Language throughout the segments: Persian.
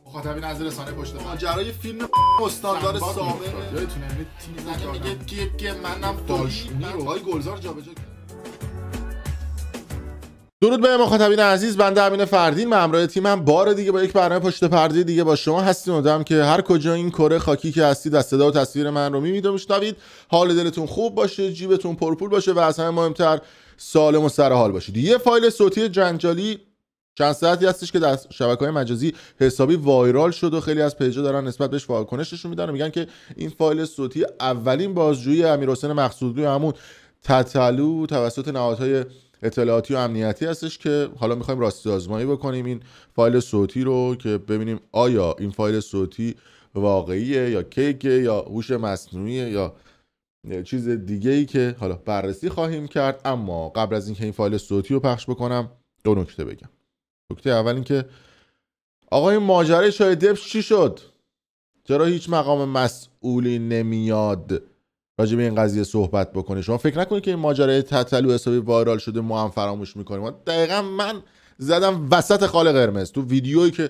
مخاطبین از رسانه پشت پرده ماجرای فیلم استاندار سابق یادتونه میگه که منم داشتونی رو آقای گلزار جابجا. درود به مخاطبین عزیز، بنده امین فردین، من همراه تیمم بار دیگه با یک برنامه پشت پرده دیگه با شما هستیم. امیدوارم که هر کجا این کره خاکی که هستید از صدا و تصویر من رو میبینید و میشنوید حال دلتون خوب باشه، جیبتون پرپول باشه و از همه مهمتر سالم و سر حال باشید. یه فایل صوتی جنجالی چند ساعتی هستش که در شبکه‌های مجازی حسابی وایرال شد و خیلی از پیجا دارن نسبت بهش واکنش نشون میدن و میگن که این فایل صوتی اولین بازجویی امیرحسین مقصودلو همون تتلو توسط نهادهای اطلاعاتی و امنیتی هستش که حالا میخوایم راستی آزمایی بکنیم این فایل صوتی رو که ببینیم آیا این فایل صوتی واقعیه یا کیکه یا هوش مصنوعیه یا چیز دیگه ای که حالا بررسی خواهیم کرد. اما قبل از اینکه این فایل صوتی رو پخش بکنم دو نکته بگم. نکته اول این که آقا این ماجرای چای دبش چی شد؟ چرا هیچ مقام مسئولی نمیاد راجع به این قضیه صحبت بکنه؟ شما فکر نکنید که این ماجرای تتلو حسابی وایرال شده ما هم فراموش میکنیم. دقیقا من زدم وسط خال قرمز تو ویدیویی که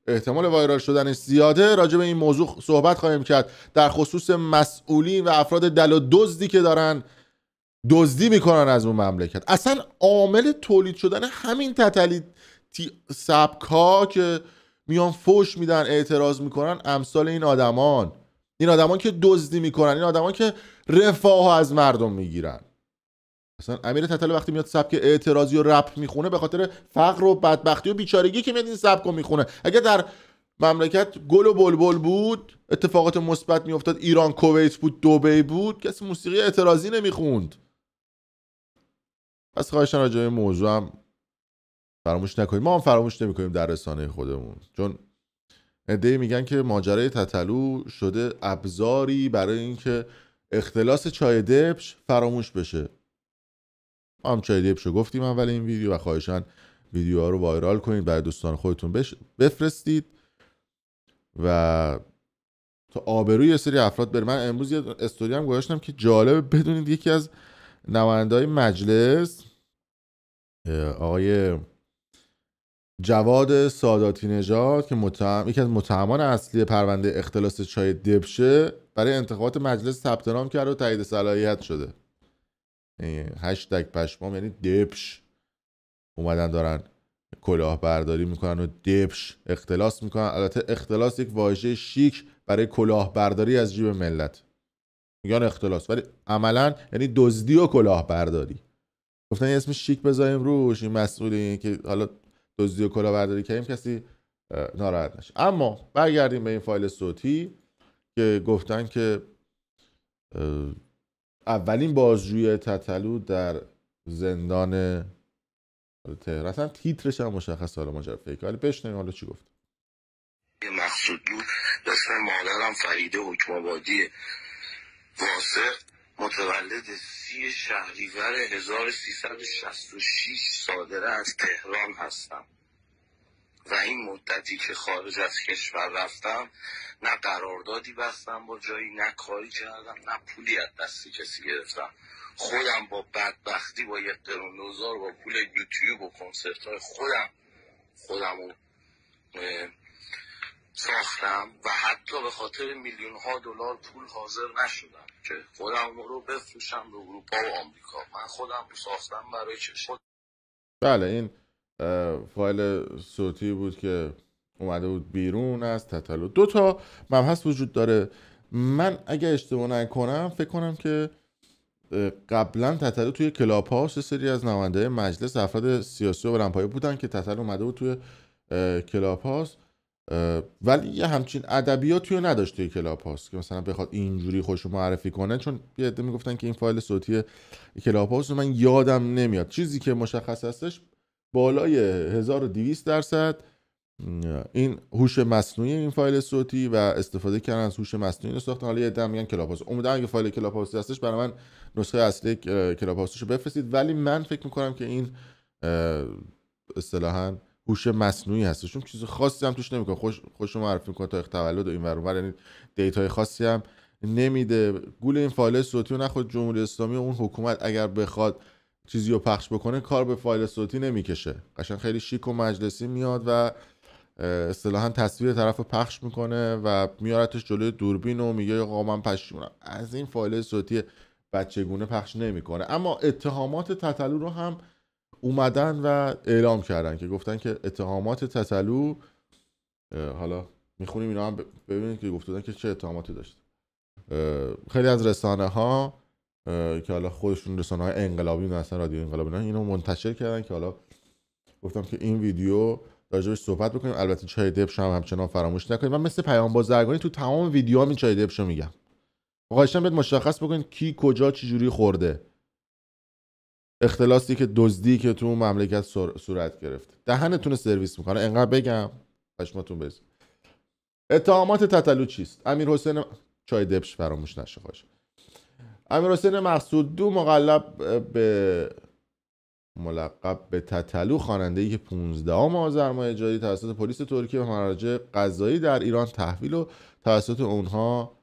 احتمال وایرال شدنش زیاده راجع به این موضوع صحبت خواهیم کرد، در خصوص مسئولین و افراد دل و دزدی که دارن دزدی میکنن از اون مملکت. اصلا عامل تولید شدن همین تتلی سبک ها که میان فوش میدن اعتراض میکنن امثال این آدمان که دزدی میکنن، این آدمان که رفاه از مردم میگیرن. مثلا امیر تتلو وقتی میاد سبک اعتراضی و رپ میخونه به خاطر فقر و بدبختی و بیچارگی که میاد این سبک رو میخونه. اگه در مملکت گل و بلبل بود، اتفاقات مثبت میافتاد، ایران، کویت بود، دبی بود، کسی موسیقی اعتراضی نمیخوند. پس خواهشاً راجع به موضوع هم فراموش نکنیم. ما هم فراموش نمیکنیم در رسانه خودمون، چون عده‌ای میگن که ماجرای تتلو شده ابزاری برای اینکه اختلاس چای دبش فراموش بشه. ما هم چای دبش رو گفتیم اول این ویدیو و خواهشاً ویدیوها رو وایرال کنید، برای دوستان خودتون بفرستید و تا آبروی سری افراد بره. من امروز یه استوری هم گذاشتم که جالبه بدونید یکی از نماینده‌های مجلس آقای جواد ساداتی نژاد که یکی از متهمان اصلی پرونده اختلاس چای دبشه برای انتخابات مجلس ثبت نام کرده و تایید صلاحیت شده. هشتگ پشمام، یعنی دبش اومدن دارن کلاهبرداری میکنن و دبش اختلاس میکنن. البته اختلاس یک واژه شیک برای کلاهبرداری از جیب ملت میگن اختلاس، ولی عملا یعنی دزدی و کلاهبرداری. گفتن یه اسم شیک بذاریم روش، این مسئولی که حالا دزدی و کلاهبرداری کردیم کسی ناراحت نشه. اما برگردیم به این فایل صوتی که گفتن که اولین بازجویی تتلو در زندان تهران. اصلا تیترش هم مشخص حالا ماجرا فیک، ولی بشنویم حالا چی گفت. مقصودلو اسم مادرم فریده حکم‌آبادی واسق، متولد 30 شهریور 1366 صادره از تهران هستم و این مدتی که خارج از کشور رفتم نه قراردادی بستم با جایی، نه کاری کردم، نه پولی از دست کسی گرفتم. خودم با بدبختی با 1 قرون دوزار با پول یوتیوب و کنسرت‌های خودم رو ساختم و حتی به خاطر میلیون‌ها دلار پول حاضر نشدم که خودم رو بفروشم به اروپا و آمریکا. من خودم رو ساختم برای چشم. بله، این فایل صوتی بود که اومده بود بیرون از تتلو. 2 تا مبحث وجود داره. من اگه اشتباه نکنم فکر کنم که قبلا تتلو توی کلاب هاوس سری از نماینده مجلس افراد سیاسی و بلندپایه بودن که تتلو اومده بود توی کلاب هاوس، ولی یه همچین ادبیاتی رو نداشت توی کلاب هاوس که مثلا بخواد اینجوری خوشو معرفی کنه. چون یه عده میگفتن که این فایل صوتی کلاب هاوس من یادم نمیاد. چیزی که مشخص هستش بالای 1200% این هوش مصنوعی این فایل صوتی و استفاده کردن از هوش مصنوعی رو ساختن. حالا یه عده میگن کلاب هاوس. امیدوارم اگه فایل کلاب هاوس هستش برای من نسخه اصلی کلاب هاوسشو بفرستید، ولی من فکر میکنم که این اصطلاحاً هوش مصنوعی هستش، چون چیز خاصی هم توش نمیکنه. خوش معرفی میکنه تا تولد و این ور اونور، یعنی دیتای خاصی هم نمیده. گول این فایل صوتی رو نخود جمهوری اسلامی و اون حکومت اگر بخواد چیزی رو پخش بکنه کار به فایل صوتی نمیکشه، قشنگ خیلی شیک و مجلسی میاد و اصطلاحاً تصویر طرف رو پخش میکنه و میارتش جلوی دوربین و میگه آقا من پشیمونم. از این فایل صوتی بچگونه پخش نمیکنه. اما اتهامات تتلو رو هم اومدن و اعلام کردن که گفتن که اتهامات تتلو، حالا میخونیم اینا هم ببینید که گفتن که چه اتهاماتی داشت. خیلی از رسانه ها که حالا خودشون رسانه های انقلابی و اصلا رادیو انقلابی اینو منتشر کردن که حالا گفتم که این ویدیو راجبش صحبت بکنیم. البته چای دبش هم همچنان فراموش نکنید. من مثل پیام بازرگانی تو تمام ویدیوها این چای دبشو میگم. خواهشاً بهت مشخص بکنید کی کجا چه جوری خورده. اختلاسی که دزدی که تو مملکت صورت گرفت. دهنتون سرویس میکنه. انقدر بگم پشماتون بریزه. اتهامات تتلو چیست؟ امیرحسین چای دبش فراموش نشه خواهش. امیرحسین مقصودلو ملقب به تتلو، خواننده‌ای که 15 آذر ماه جاری توسط پلیس ترکیه و مراجع قضایی در ایران تحویل و توسط اونها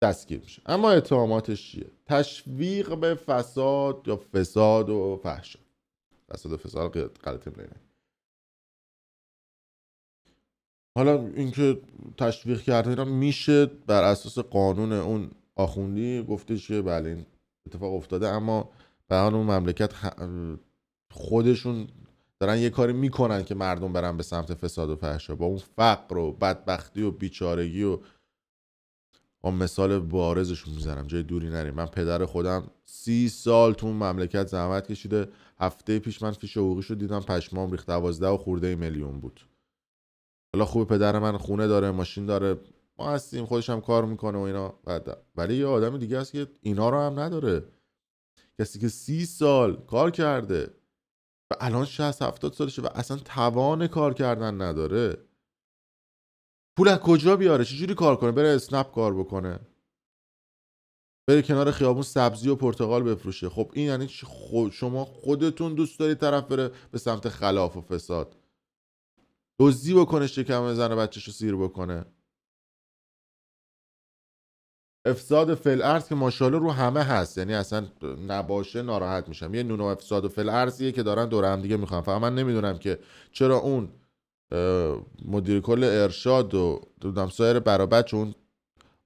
دستگیر میشه. اما اتهاماتش چیه؟ تشویق به فساد یا فساد و فحشا. فساد و فساد غلطی می‌کنه. حالا اینکه تشویق کردن میشه بر اساس قانون اون آخوندی گفته که بله این اتفاق افتاده، اما به اون مملکت خودشون دارن یه کاری میکنن که مردم برن به سمت فساد و فحشا با اون فقر و بدبختی و بیچارگی و مثال بارزشون میزنم جای دوری نریم. من پدر خودم 30 سال تو مملکت زحمت کشیده. هفته پیش من فیش حقوقیشو دیدم پشمام ریخت. 12 خورده میلیون بود. حالا خوب پدر من خونه داره، ماشین داره، ما هستیم، خودش هم کار میکنه و اینا، ولی یه آدم دیگه هست که اینا رو هم نداره. کسی که 30 سال کار کرده و الان 60-70 سالشه و اصلا توان کار کردن نداره. پول از کجا بیاره؟ چجوری کار کنه؟ بره اسنپ کار بکنه، بره کنار خیابون سبزی و پرتقال بفروشه. خب این یعنی شما خودتون دوست دارید طرف بره به سمت خلاف و فساد، دزدی بکنه، شکم زن و بچه‌شو سیر بکنه. افساد فی‌الارض که ماشاءالله رو همه هست، یعنی اصلا نباشه ناراحت میشم. یه نوع افساد و فی‌الارضیه که دارن دور هم دیگه میخوان. فقط من نمیدونم که چرا اون مدیر کل ارشاد و سایر برابچ، اون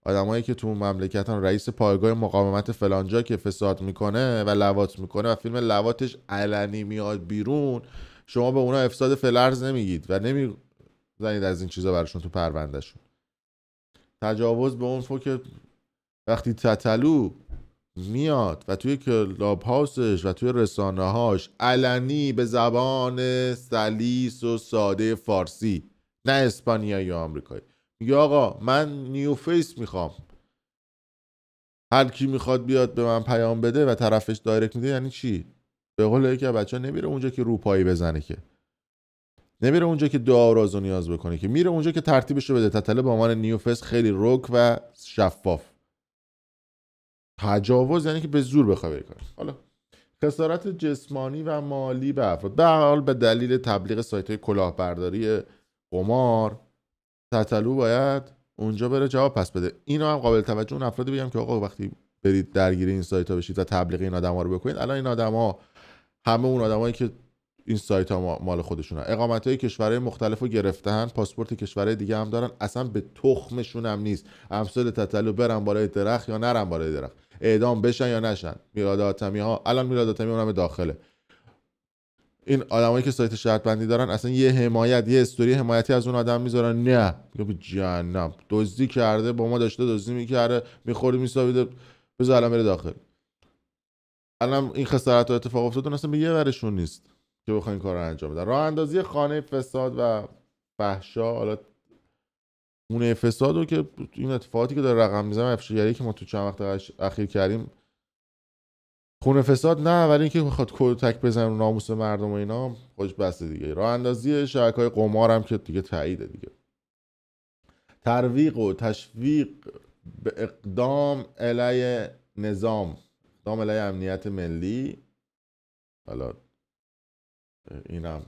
آدمایی که تو مملکتن، رئیس پایگاه مقاومت فلانجا که فساد میکنه و لواط میکنه و فیلم لواطش علنی میاد بیرون، شما به اونا افساد فی‌الارض نمیگید و نمیزنید از این چیزا براشون تو پروندهشون. تجاوز به اون که وقتی تتلو میاد و توی کلاب هاوسش و توی رسانه هاش علنی به زبان سلیس و ساده فارسی، نه اسپانیایی یا آمریکایی، میگه آقا من نیو فیس میخوام، هر کی میخواد بیاد به من پیام بده و طرفش دایرکت میده. یعنی چی؟ به قول یکی از بچه‌ها نمیره اونجا که روپایی بزنه، که نمیره اونجا که دعا و راز و نیاز بکنه، که میره اونجا که ترتیبش رو بده. تتلو به عنوان نیو فیس خیلی رک و شفاف. تجاوز یعنی که به زور بخوای کنی. حالا خسارت جسمانی و مالی به افراد، به حال به دلیل تبلیغ سایت‌های کلاهبرداری قمار، تتلو باید اونجا بره جواب پس بده. اینو هم قابل توجه اون افرادی بگم که آقا وقتی برید درگیر این سایت‌ها بشید و تبلیغ این آدم‌ها رو بکنید، الان این آدم‌ها همه اون آدمایی که این سایت‌ها مال خودشونن، اقامت‌های کشورهای مختلفو گرفتن، پاسپورت کشورهای دیگه هم دارن، اصلا به تخمشون هم نیست امثال تتلو برن بالای درخت یا نرن بالای درخت، اعدام بشن یا نشن. میلاد حاتمی ها، الان میلاد حاتمی اونم داخله. این آدمایی که سایت شرط بندی دارن اصلا یه حمایت، یه استوری حمایتی از اون آدم میذارن، نه میگه جهنم دزدی کرده، با ما داشته دزدی میکرده، میخورد میسابیده، بذار الان بره داخل. الان این خسارت ها اتفاق افتاد، اصلا به یه ورشون نیست که بخواین این کار رو انجام بدن. راه اندازی خانه فساد و فحشا، حالا خونه فساد رو که این اتفاقاتی که داره رقم میزنه، افشاگری که ما تو چند وقت اخیر کردیم، خونه فساد نه، ولی اینکه بخواد کتک بزنه رو ناموس مردم و اینا خودش بس دیگه. راه اندازی شبکه‌های قمار هم که دیگه تاییده دیگه. ترویق و تشویق به اقدام علیه نظام، اقدام علیه امنیت ملی. حالا اینم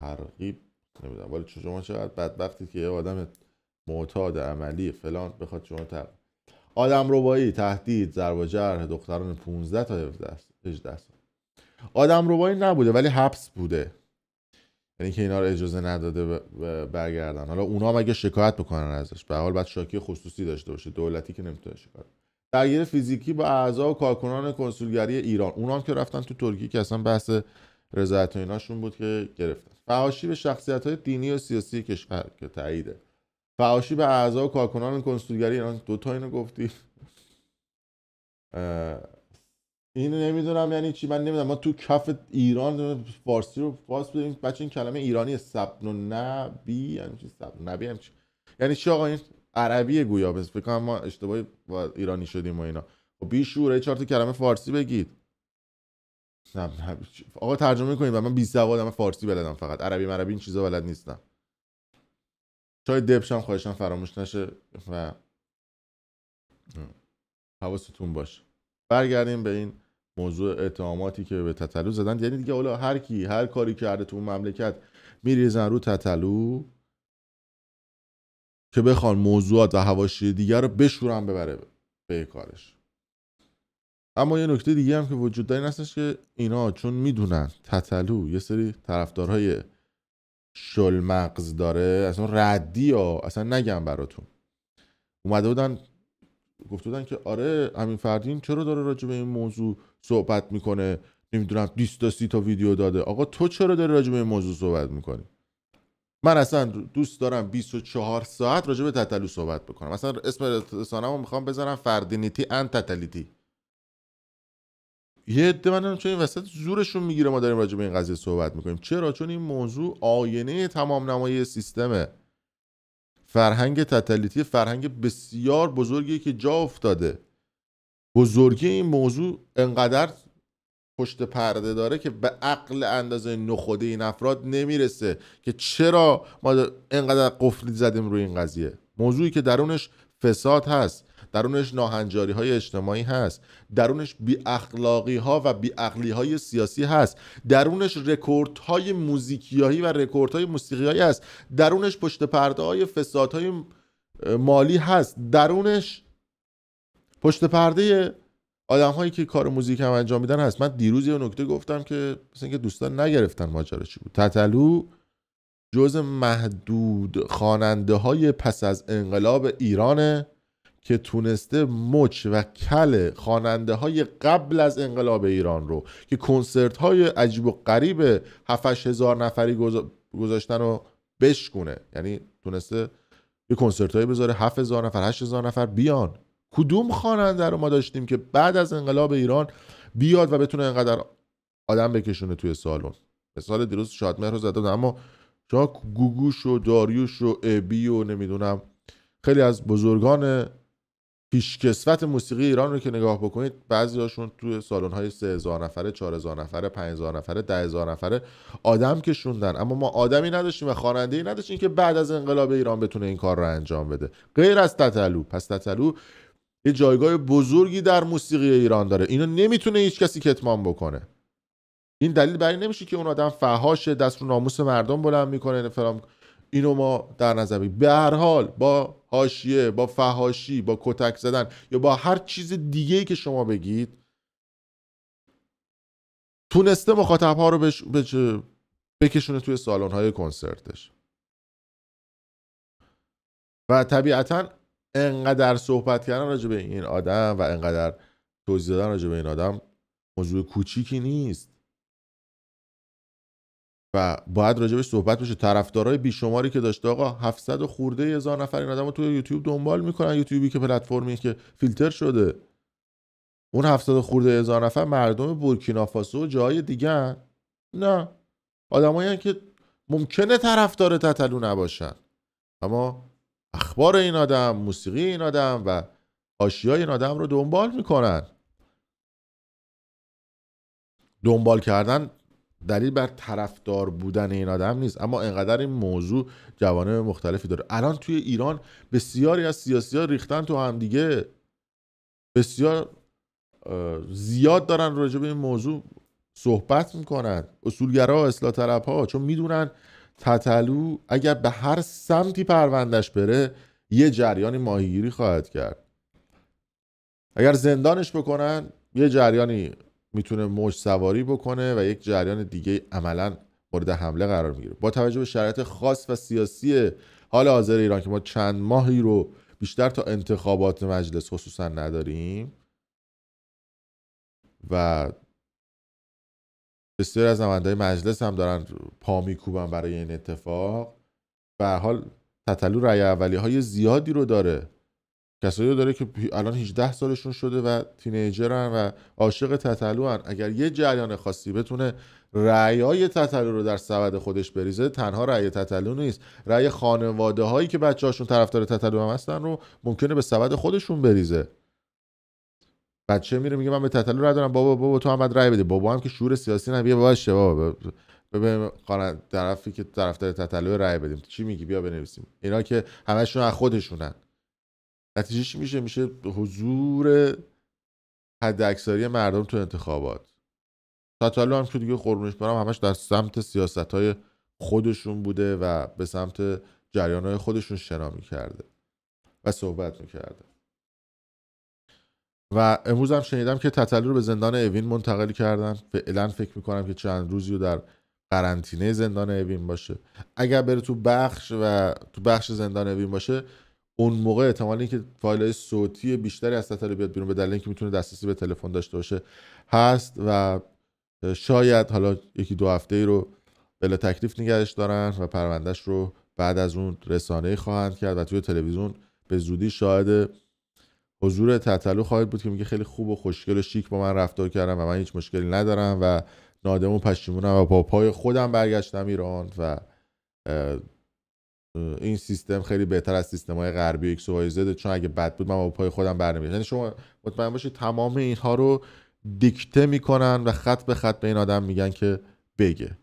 ترغیب نمیدونم، ولی شما چقدر بدبختید که یه آدم معتاد عملی فلان بخواد شما آدم ربایی، تهدید، ضرب و جرح دختران 15 تا 18 سال. آدم ربایی نبوده ولی حبس بوده. یعنی که اینا رو اجازه نداده برگردن. حالا اونا هم اگه شکایت بکنن ازش، به هر حال باید شاکی خصوصی داشته باشه، دولتی که نمیتونه شکایت. درگیر فیزیکی با اعضا و کارکنان کنسولگری ایران، اونا هم که رفتن تو ترکیه که اصلا بحث رضایت و ایناشون بود که گرفتن. فحاشی به شخصیت‌های دینی و سیاسی کشور که تاییده. فحاشی به اعضا و کارکنان کنسولگری ایران، دو تا اینو گفتی. اینو نمیدونم یعنی چی، من نمیدونم. ما تو کف ایران فارسی رو فارس بدیم، بچه این کلمه ایرانی سبن و نبی یعنی چی؟ سبن نبی یعنی چی؟ یعنی چی آقا؟ این عربیه گویا، بس فکر کنم ما اشتباهی ایرانی شدیم و اینا. خب بی شعوره 4 تا کلمه فارسی بگید. آقا ترجمه کنید. من بی سوادم، فارسی بلدم فقط، عربی مربی این چیزا بلد نیستم. چای دبشم خواهشاً فراموش نشه و حواستون باشه. برگردیم به این موضوع اتهاماتی که به تتلو زدن. یعنی دیگه اولا هر کی هر کاری کرده تو مملکت میریزن رو تتلو که بخوان موضوعات و حواشی دیگر رو بشورن ببره به کارش. اما یه نکته دیگه هم که وجود داره این هستش که اینا چون میدونن تتلو یه سری طرفدارهای شلمغز داره، اصلا ردی ها اصلا نگم براتون، اومده بودن گفته بودن که آره امین فردین چرا داره راجع به این موضوع صحبت میکنه، نمیدونم 20 تا 30 تا ویدیو داده. آقا تو چرا داری راجع به این موضوع صحبت میکنی؟ من اصلا دوست دارم 24 ساعت راجع به تتلو صحبت بکنم. مثلا اسم رسانه‌مو میخوام بذارم فردینیتی ان تتلیتی. یه عده من چون این وسط زورشون میگیره ما داریم راجع به این قضیه صحبت میکنیم. چرا؟ چون این موضوع آینه تمام نمایی سیستمه. فرهنگ تتلیتی فرهنگ بسیار بزرگی که جا افتاده. بزرگی این موضوع انقدر پشت پرده داره که به عقل اندازه نخوده این افراد نمیرسه که چرا ما انقدر قفلی زدیم روی این قضیه. موضوعی که درونش فساد هست، درونش ناهنجاری های اجتماعی هست، درونش بی اخلاقی ها و بی عقلی های سیاسی هست، درونش رکورد های موزیکیایی و رکورد های موسیقیایی هست، درونش پشت پرده های فساد های مالی هست، درونش پشت پرده آدم هایی که کار موزیک هم انجام میدن هست. من دیروز یه نکته گفتم که مثلا اینکه دوستان نگرفتن ماجرا چی بود. تتلو جز محدود خواننده های پس از انقلاب ایرانه که تونسته مچ و کل خواننده های قبل از انقلاب ایران رو که کنسرت های عجیب و غریب 7-8 هزار نفری گذاشتن رو بشکونه. یعنی تونسته یه کنسرت هایی بذاره 7,000 نفر 8,000 نفر بیان. کدوم خواننده رو ما داشتیم که بعد از انقلاب ایران بیاد و بتونه اینقدر آدم بکشونه توی سالن؟ مثال دیروز شادمهر رو زده، اما شما گوگوش و داریوش و ابی و نمیدونم خیلی از بزرگان پیشکسوت موسیقی ایران رو که نگاه بکنید، بعضی هاشون توی سالن‌های 3,000 نفره، 4,000 نفره، 5,000 نفره، 10,000 نفره آدم کشوندن. اما ما آدمی نداشتیم و خواننده‌ای نداشتیم که بعد از انقلاب ایران بتونه این کار رو انجام بده غیر از تتلو. پس تتلو یه جایگاه بزرگی در موسیقی ایران داره. اینو نمیتونه هیچ کسی کتمان بکنه. این دلیل بر این نمیشه که اون آدم فحاشه، دست رو ناموس مردم بلند میکنه فلان. اینو ما در نظر بگیریم. به هر حال با حاشیه، با فحاشی، با کتک زدن یا با هر چیز دیگه‌ای که شما بگید تونسته مخاطب‌ها رو بکشونه توی سالن‌های کنسرتش. و طبیعتاً انقدر صحبت کردن راجع به این آدم و انقدر توضیح دادن راجع به این آدم موضوع کوچیکی نیست و باید راجع بهش صحبت بشه. طرفدارای بیشماری که داشته، آقا 700 و خورده هزار نفر این آدمو توی یوتیوب دنبال میکنن. یوتیوبی که پلتفرمی که فیلتر شده، اون 700 و خورده هزار نفر مردم بورکینافاسو و جای دیگه نه، آدمایی که ممکنه طرفدار تتلو نباشن اما اخبار این آدم، موسیقی این آدم و حاشیه‌های این آدم رو دنبال میکنن. دنبال کردن دلیل بر طرفدار بودن این آدم نیست، اما انقدر این موضوع جوانب مختلفی داره. الان توی ایران بسیاری از سیاسی‌ها ریختن تو هم دیگه، بسیار زیاد دارن راجع به این موضوع صحبت میکنن، اصولگرا، اصلاح طلب‌ها، چون میدونن تتلو اگر به هر سمتی پروندش بره یه جریانی ماهیگیری خواهد کرد. اگر زندانش بکنن یه جریانی میتونه موج سواری بکنه و یک جریان دیگه عملا مورد حمله قرار میگیره. با توجه به شرایط خاص و سیاسی حال حاضر ایران که ما چند ماهی رو بیشتر تا انتخابات مجلس خصوصا نداریم و بسیاری از نماینده‌های مجلس هم دارن پا میکوبن برای این اتفاق. به هر حال تتلو رأی اولیه‌های زیادی رو داره، کسایی رو داره که الان 18 سالشون شده و تینیجرن و عاشق تتلو هن. اگر یه جریان خاصی بتونه رأیای تتلو رو در سبد خودش بریزه، تنها رأی تتلو نیست، رأی خانواده هایی که بچه‌هاشون طرفدار تتلو هم هستن رو ممکنه به سبد خودشون بریزه. بچه میره میگه من به تتلو رأی دارم، بابا تو هم باید رأی بدی. بابا هم که شعور سیاسی نه، بیا باشه بابا ببین طرفی که طرفدار تتلو رأی بدیم، چی میگی بیا بنویسیم. اینا که همشون از خودشونن. نتیجهش میشه حضور حداکثری مردم تو انتخابات. تتلو هم که دیگه قربونش برم همش در سمت سیاست‌های خودشون بوده و به سمت جریان‌های خودشون شنا می‌کرده و صحبت می‌کرده. و امروز هم شنیدم که تتلو رو به زندان اوین منتقل کردن. فعلا فکر می‌کنم که چند روزی رو در قرنطینه زندان اوین باشه. اگر بره تو بخش زندان اوین باشه، اون موقع احتمال اینکه فایل‌های صوتی بیشتری از تتلو بیاد بیرون به دلیل اینکه میتونه دسترسی به تلفن داشته باشه هست و شاید حالا یکی دو هفته‌ای رو بلا تکلیف نگهش دارن و پروندهش رو بعد از اون رسانه‌ای خواهند کرد و توی تلویزیون به زودی شاهد حضور تتلو خواهید بود که میگه خیلی خوب و خوشگل و شیک با من رفتار کردم و من هیچ مشکلی ندارم و نادم و پشیمونم و با پای خودم برگشتم ایران و این سیستم خیلی بهتر از سیستم‌های غربی ایکس و وای زد، چون اگه بد بود من با پای خودم برنمی‌گشتم. یعنی شما مطمئن باشید تمام اینها رو دیکته میکنن و خط به خط به این آدم میگن که بگه.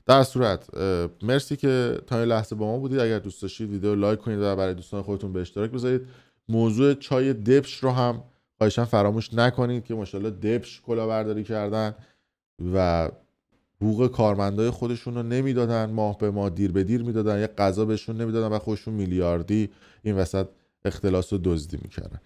در صورت مرسی که تا این لحظه با ما بودید. اگر دوست داشتید ویدیو لایک کنید و برای دوستان خودتون به اشتراک بذارید. موضوع چای دبش رو هم خواهشاً فراموش نکنید که ماشاءالله دبش کلاهبرداری کردن و حقوق کارمندای خودشون رو نمیدادن، ماه به ماه دیر به دیر میدادن، یه غذا بهشون نمیدادن و خودشون میلیاردی این وسط اختلاس و دزدی میکردن.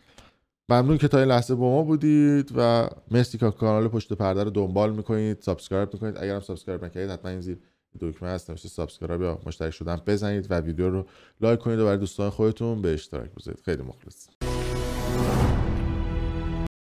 ممنون که تا این لحظه با ما بودید و مرسی که کانال پشت پرده رو دنبال میکنید، سابسکرایب میکنید. اگر هم سابسکرایب نکردید حتما این زیر دکمه هست نوشته سابسکرایب یا مشترک شدن بزنید و ویدیو رو لایک کنید و برای دوستان خودتون به اشتراک بذارید. خیلی مخلص.